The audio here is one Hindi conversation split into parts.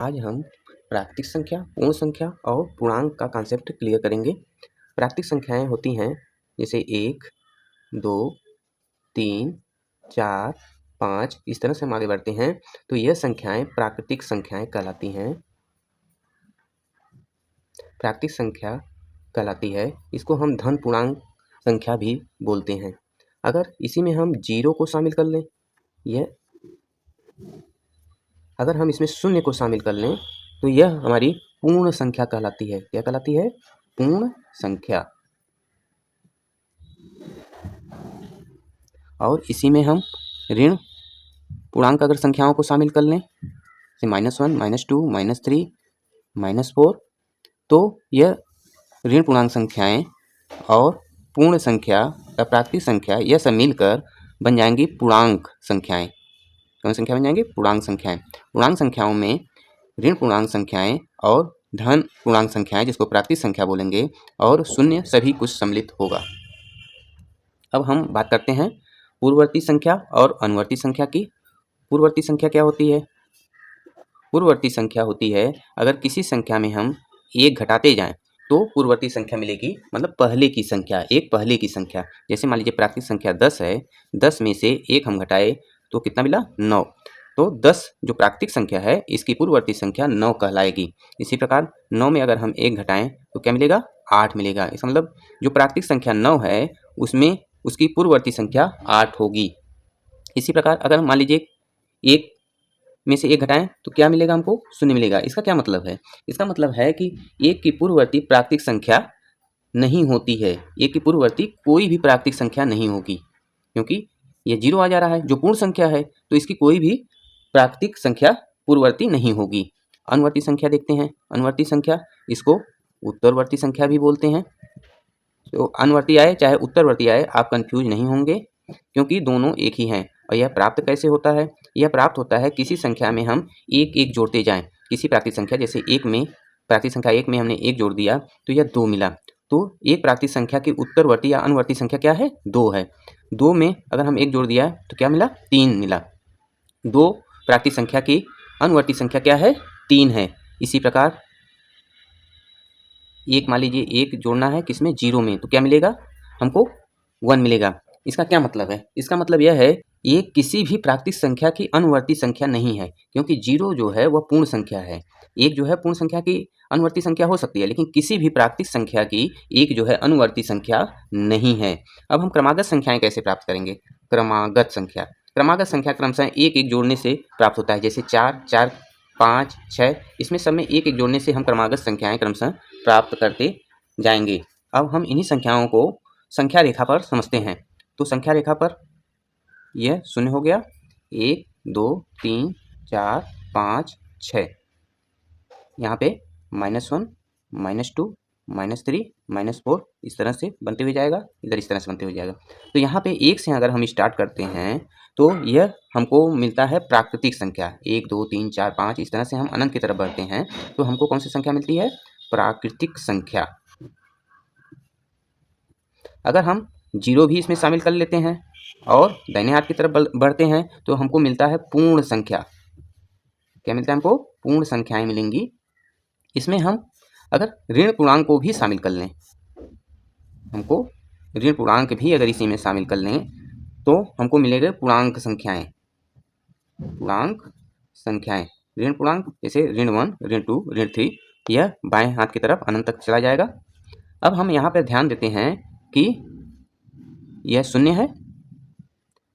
आज हम प्राकृतिक संख्या, पूर्ण संख्या और पूर्णांक का कॉन्सेप्ट क्लियर करेंगे। प्राकृतिक संख्याएं होती हैं जैसे 1, 2, 3, 4, 5 इस तरह से हम आगे बढ़ते हैं तो यह संख्याएं प्राकृतिक संख्याएं कहलाती हैं। प्राकृतिक संख्या कहलाती है, इसको हम धन पूर्णांक संख्या भी बोलते हैं। अगर इसी में हम जीरो को शामिल कर लें, अगर हम इसमें शून्य को शामिल कर लें तो यह हमारी पूर्ण संख्या कहलाती है। क्या कहलाती है? पूर्ण संख्या। और इसी में हम ऋण पूर्णांक अगर संख्याओं को शामिल कर लें जैसे -1, -2, -3, -4 तो यह ऋण पूर्णांक संख्याएं और पूर्ण संख्या या प्राकृतिक संख्या यह सब मिलकर बन जाएंगी पूर्णांक संख्याएं। कौन संख्या बन जाएंगी? पूर्णांक संख्याएं। पूर्णांक संख्याओं में ऋण पूर्णांक संख्याएं और धन पूर्णांक संख्याएं जिसको प्राकृतिक संख्या बोलेंगे और शून्य सभी कुछ सम्मिलित होगा। अब हम बात करते हैं पूर्ववर्ती संख्या और अनुवर्ती संख्या की। पूर्ववर्ती संख्या क्या होती है? पूर्ववर्ती संख्या होती है अगर किसी संख्या में हम एक घटाते जाएं तो पूर्ववर्ती संख्या मिलेगी, मतलब पहले की संख्या, एक पहले की संख्या। जैसे मान लीजिए प्राकृतिक संख्या 10 है, 10 में से एक हम घटाए तो कितना मिला? 9। तो 10 जो प्राकृतिक संख्या है इसकी पूर्ववर्ती संख्या 9 कहलाएगी। इसी प्रकार 9 में अगर हम एक घटाएं तो क्या मिलेगा? 8 मिलेगा। इसका मतलब जो प्राकृतिक संख्या 9 है उसमें उसकी पूर्ववर्ती संख्या 8 होगी। इसी प्रकार अगर मान लीजिए एक में से एक घटाएं तो क्या मिलेगा? हमको शून्य मिलेगा। इसका क्या मतलब है? इसका मतलब है कि एक की पूर्ववर्ती प्राकृतिक संख्या नहीं होती है। एक की पूर्ववर्ती कोई भी प्राकृतिक संख्या नहीं होगी, क्योंकि ये 0 आ जा रहा है जो पूर्ण संख्या है, तो इसकी कोई भी प्राकृतिक संख्या पूर्ववर्ती नहीं होगी। अनुवर्ती संख्या देखते हैं। अनुवर्ती संख्या, इसको उत्तरवर्ती संख्या भी बोलते हैं। तो अनुवर्ती आए चाहे उत्तरवर्ती आए आप कंफ्यूज नहीं होंगे, क्योंकि दोनों एक ही हैं। और यह प्राप्त कैसे होता है? यह प्राप्त होता है किसी संख्या में हम एक एक जोड़ते जाएं। किसी प्राकृतिक संख्या जैसे प्राकृतिक संख्या 1 में हमने 1 जोड़ दिया तो यह 2 मिला। तो एक प्राकृतिक संख्या की उत्तरवर्ती या अनुवर्ती संख्या क्या है? 2 है। 2 में अगर हम 1 जोड़ दिया तो क्या मिला? 3 मिला। 2 प्राकृतिक संख्या की अनुवर्ती संख्या क्या है? 3 है। इसी प्रकार एक मान लीजिए 1 जोड़ना है किसमें? 0 में, तो क्या मिलेगा? हमको 1 मिलेगा। इसका क्या मतलब है? इसका मतलब यह है ये किसी भी प्राकृतिक संख्या की अनुवर्ती संख्या नहीं है, क्योंकि 0 जो है वह पूर्ण संख्या है। 1 जो है पूर्ण संख्या की अनुवर्ती संख्या हो सकती है, लेकिन किसी भी प्राकृतिक संख्या की 1 जो है अनुवर्ती संख्या नहीं है। अब हम क्रमागत संख्याएं कैसे प्राप्त करेंगे? क्रमागत संख्या, क्रमागत संख्या क्रमशः एक एक जोड़ने से प्राप्त होता है। जैसे 4, 4, 5, 6 इसमें सब में एक एक जोड़ने से हम क्रमागत संख्याएं क्रमशः प्राप्त करते जाएंगे। अब हम इन्हीं संख्याओं को संख्या रेखा पर समझते हैं। तो संख्या रेखा पर यह 0 हो गया, 1, 2, 3, 4, 5, 6। यहाँ पे -1, -2, -3, -4 इस तरह से बनते हुए जाएगा, इधर इस तरह से बनते हुए जाएगा। तो यहाँ पे 1 से अगर हम स्टार्ट करते हैं तो यह हमको मिलता है प्राकृतिक संख्या। 1, 2, 3, 4, 5 इस तरह से हम अनंत की तरफ बढ़ते हैं तो हमको कौन सी संख्या मिलती है? प्राकृतिक संख्या। अगर हम 0 भी इसमें शामिल कर लेते हैं और दाहिने हाथ की तरफ बढ़ते हैं तो हमको मिलता है पूर्ण संख्या। क्या मिलता है हमको? पूर्ण संख्याएं मिलेंगी। इसमें हम अगर ऋण पूर्णांक को भी शामिल कर लें, हमको ऋण पूर्णांक भी अगर इसी में शामिल कर लें तो हमको मिलेगा पूर्णांक संख्याएं। पूर्णांक संख्याएं, ऋण पूर्णांक जैसे ऋण 1, ऋण 2, ऋण 3, यह बाएं हाथ की तरफ अनंत तक चला जाएगा। अब हम यहाँ पर ध्यान देते हैं कि यह 0 है।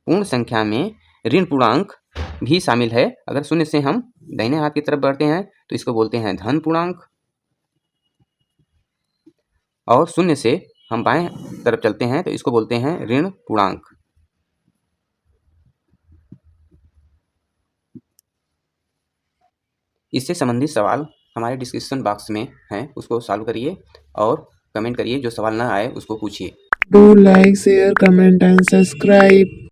पूर्ण संख्या में ऋण पूर्णांक भी शामिल है। अगर 0 से हम दाहिने हाथ की तरफ बढ़ते हैं तो इसको बोलते हैं धन पूर्णांक, और 0 से हम बाएं तरफ चलते हैं तो इसको बोलते हैं ऋण पूर्णांक। इससे संबंधित सवाल हमारे डिस्क्रिप्शन बॉक्स में हैं, उसको सॉल्व करिए और कमेंट करिए। जो सवाल ना आए उसको पूछिए। Do like, share, comment and subscribe.